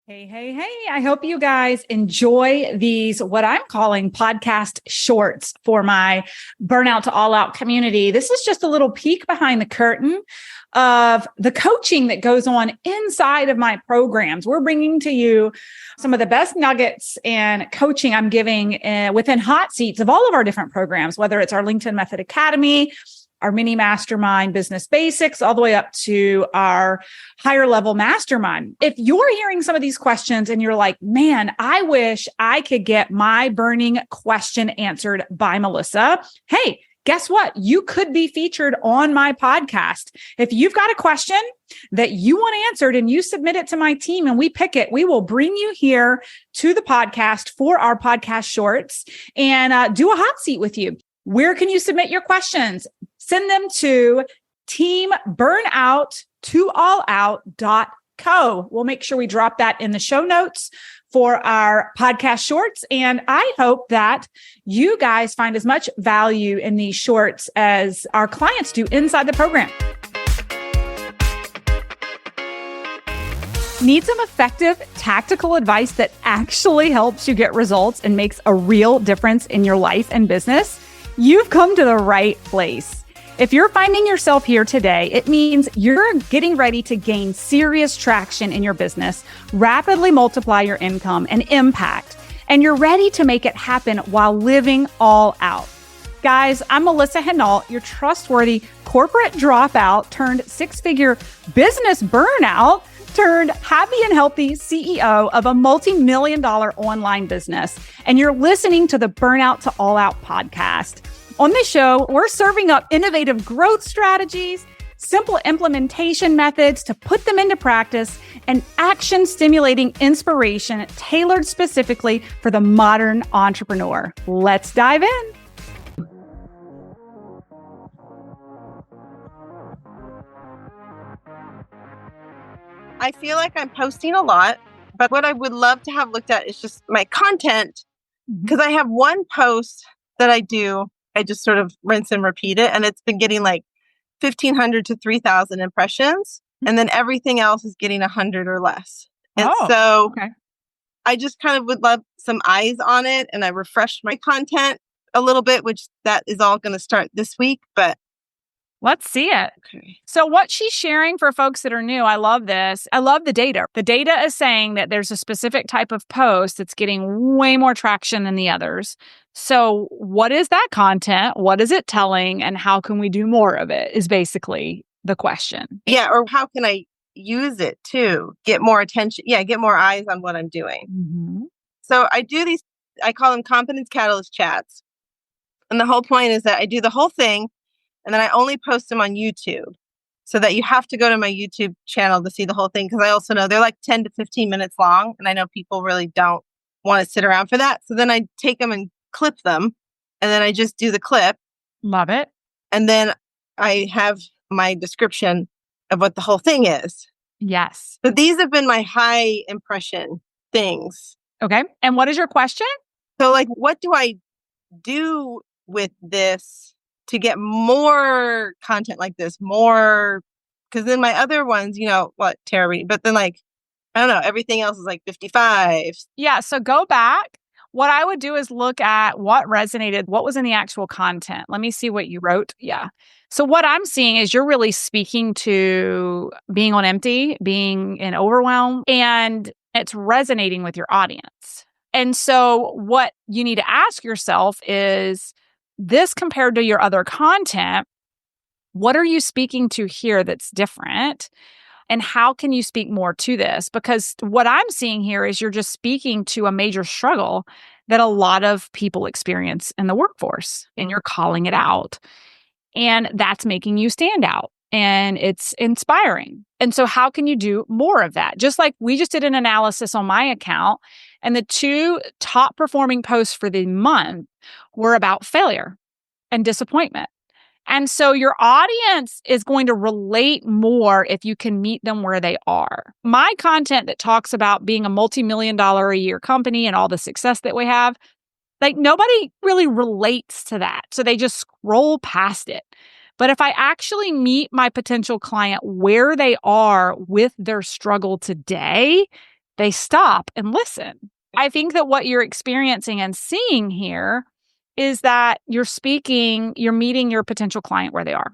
Hey, hey, hey. I hope you guys enjoy these, what I'm calling podcast shorts for my Burnout to All Out community. This is just a little peek behind the curtain of the coaching that goes on inside of my programs. We're bringing to you some of the best nuggets and coaching I'm giving within hot seats of all of our different programs, whether it's our LinkedIn Method Academy, our mini mastermind business basics, all the way up to our higher level mastermind. If you're hearing some of these questions and you're like, man, I wish I could get my burning question answered by Melissa. Hey, guess what? You could be featured on my podcast. If you've got a question that you want answered and you submit it to my team and we pick it, we will bring you here to the podcast for our podcast shorts and do a hot seat with you. Where can you submit your questions? Send them to teamburnouttooallout.co. We'll make sure we drop that in the show notes for our podcast shorts. And I hope that you guys find as much value in these shorts as our clients do inside the program. Need some effective tactical advice that actually helps you get results and makes a real difference in your life and business? You've come to the right place. If you're finding yourself here today, it means you're getting ready to gain serious traction in your business, rapidly multiply your income and impact, and you're ready to make it happen while living all out. Guys, I'm Melissa Henault, your trustworthy corporate dropout turned six-figure business burnout turned happy and healthy CEO of a multi-million-dollar online business. And you're listening to the Burnout to All Out podcast. On this show, we're serving up innovative growth strategies, simple implementation methods to put them into practice, and action-stimulating inspiration tailored specifically for the modern entrepreneur. Let's dive in. I feel like I'm posting a lot, but what I would love to have looked at is just my content, because I have one post that I do. I just sort of rinse and repeat it, and it's been getting like 1,500 to 3,000 impressions, and then everything else is getting 100 or less. And I just kind of would love some eyes on it, and I refreshed my content a little bit, which that is all going to start this week, but let's see it. Okay. So what she's sharing for folks that are new, I love this. I love the data. The data is saying that there's a specific type of post that's getting way more traction than the others. So what is that content? What is it telling? And how can we do more of it is basically the question. Yeah. Or how can I use it to get more attention? Yeah. Get more eyes on what I'm doing. Mm-hmm. So I do these, I call them Competence Catalyst chats. And the whole point is that I do the whole thing, and then I only post them on YouTube, so that you have to go to my YouTube channel to see the whole thing. Because I also know they're like 10 to 15 minutes long. And I know people really don't want to sit around for that. So then I take them and clip them. And then I just do the clip. Love it. And then I have my description of what the whole thing is. Yes. So these have been my high impression things. Okay. And what is your question? So like, what do I do with this to get more content like this, more, because then my other ones, Terry, but then like, I don't know, everything else is like 55. Yeah. So go back. What I would do is look at what resonated, what was in the actual content. Let me see what you wrote. Yeah. So what I'm seeing is you're really speaking to being on empty, being in overwhelm, and it's resonating with your audience. And so what you need to ask yourself is, this compared to your other content, what are you speaking to here that's different? And how can you speak more to this? Because what I'm seeing here is you're just speaking to a major struggle that a lot of people experience in the workforce, and you're calling it out. And that's making you stand out, and it's inspiring. And so how can you do more of that? Just like we just did an analysis on my account, and the two top performing posts for the month were about failure and disappointment. And so your audience is going to relate more if you can meet them where they are. My content that talks about being a multi-million-dollar a year company and all the success that we have, like nobody really relates to that. So they just scroll past it. But if I actually meet my potential client where they are with their struggle today, they stop and listen. I think that what you're experiencing and seeing here is that you're meeting your potential client where they are.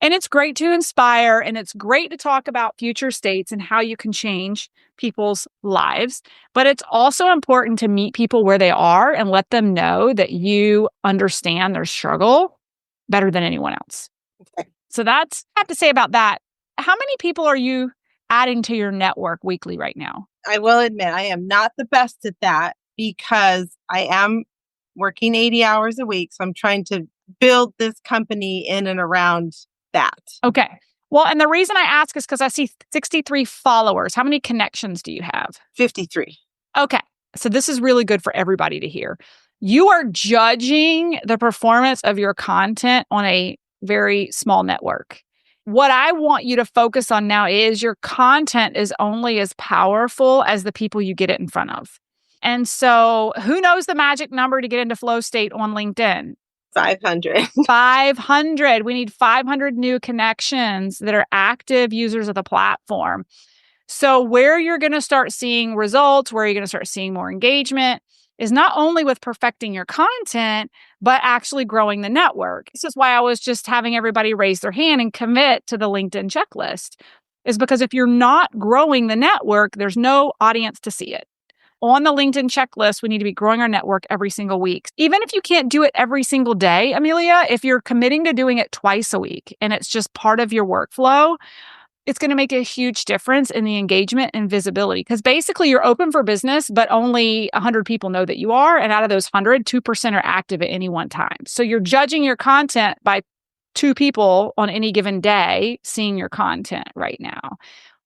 And it's great to inspire, and it's great to talk about future states and how you can change people's lives. But it's also important to meet people where they are and let them know that you understand their struggle better than anyone else. Okay. So that's what I have to say about that. How many people are you adding to your network weekly right now? I will admit I am not the best at that because I am working 80 hours a week. So I'm trying to build this company in and around that. Okay. Well, and the reason I ask is because I see 63 followers. How many connections do you have? 53. Okay. So this is really good for everybody to hear. You are judging the performance of your content on a very small network. What I want you to focus on now is your content is only as powerful as the people you get it in front of. And so who knows the magic number to get into flow state on LinkedIn? 500. 500. We need 500 new connections that are active users of the platform. So where you're going to start seeing results, where you're going to start seeing more engagement is not only with perfecting your content, but actually growing the network. This is why I was just having everybody raise their hand and commit to the LinkedIn checklist, is because if you're not growing the network, there's no audience to see it. On the LinkedIn checklist, we need to be growing our network every single week. Even if you can't do it every single day, Amelia, if you're committing to doing it twice a week and it's just part of your workflow, it's going to make a huge difference in the engagement and visibility. Because basically you're open for business, but only 100 people know that you are. And out of those 100, 2% are active at any one time. So you're judging your content by 2 people on any given day seeing your content right now.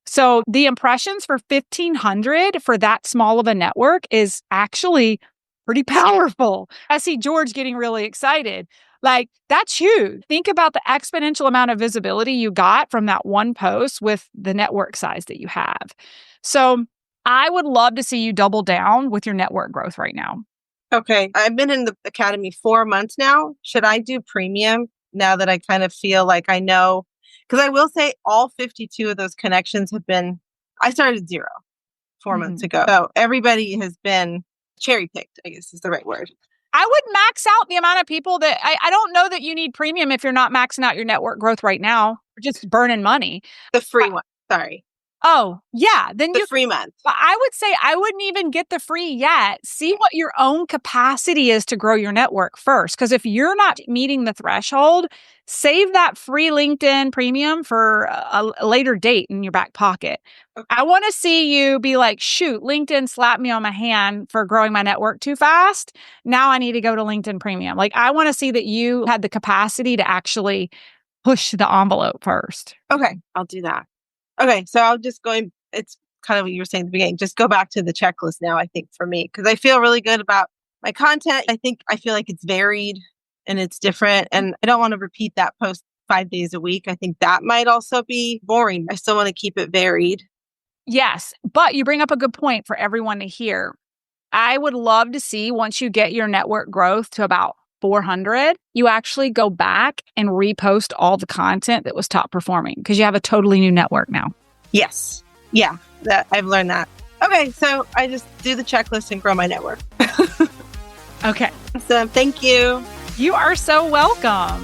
So the impressions for 1,500 for that small of a network is actually pretty powerful. I see George getting really excited. Like, that's huge. Think about the exponential amount of visibility you got from that one post with the network size that you have. So I would love to see you double down with your network growth right now. Okay. I've been in the academy 4 months now. Should I do premium now that I kind of feel like I know? Because I will say all 52 of those connections have been, I started 0 4 months ago. So everybody has been cherry picked, I guess is the right word. I would max out the amount of people that I don't know that you need premium if you're not maxing out your network growth right now. You're just burning money. The free one. Sorry. Oh, yeah. Then the free month. But I would say I wouldn't even get the free yet. See what your own capacity is to grow your network first. Because if you're not meeting the threshold, save that free LinkedIn premium for a later date in your back pocket. Okay. I want to see you be like, shoot, LinkedIn slapped me on my hand for growing my network too fast. Now I need to go to LinkedIn premium. Like, I want to see that you had the capacity to actually push the envelope first. Okay, I'll do that. Okay, so I'll just it's kind of what you were saying at the beginning, just go back to the checklist now, I think, for me, because I feel really good about my content. I feel like it's varied and it's different, and I don't want to repeat that post 5 days a week. I think that might also be boring. I still want to keep it varied. Yes, but you bring up a good point for everyone to hear. I would love to see, once you get your network growth to about 400, you actually go back and repost all the content that was top performing because you have a totally new network now. Yes. Yeah, I've learned that. Okay, so I just do the checklist and grow my network. Okay. So thank you. You are so welcome.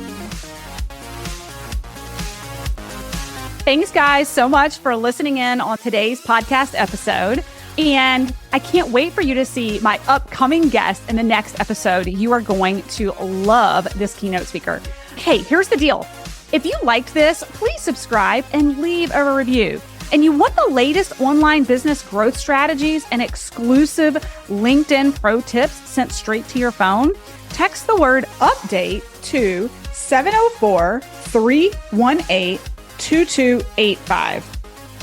Thanks, guys, so much for listening in on today's podcast episode. And I can't wait for you to see my upcoming guest in the next episode. You are going to love this keynote speaker. Hey, here's the deal. If you liked this, please subscribe and leave a review. And you want the latest online business growth strategies and exclusive LinkedIn pro tips sent straight to your phone? Text the word update to 704-318-2285.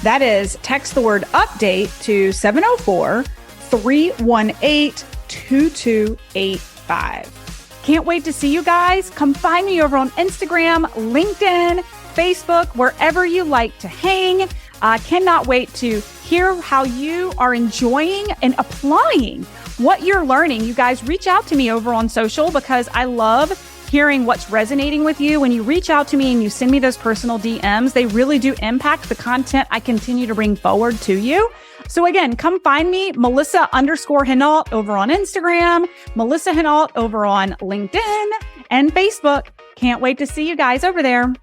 That is, text the word update to 704-318-2285. Can't wait to see you guys. Come find me over on Instagram, LinkedIn, Facebook, wherever you like to hang. I cannot wait to hear how you are enjoying and applying what you're learning. You guys reach out to me over on social because I love hearing what's resonating with you. When you reach out to me and you send me those personal DMs, they really do impact the content I continue to bring forward to you. So again, come find me, Melissa_Henault over on Instagram, Melissa Henault over on LinkedIn and Facebook. Can't wait to see you guys over there.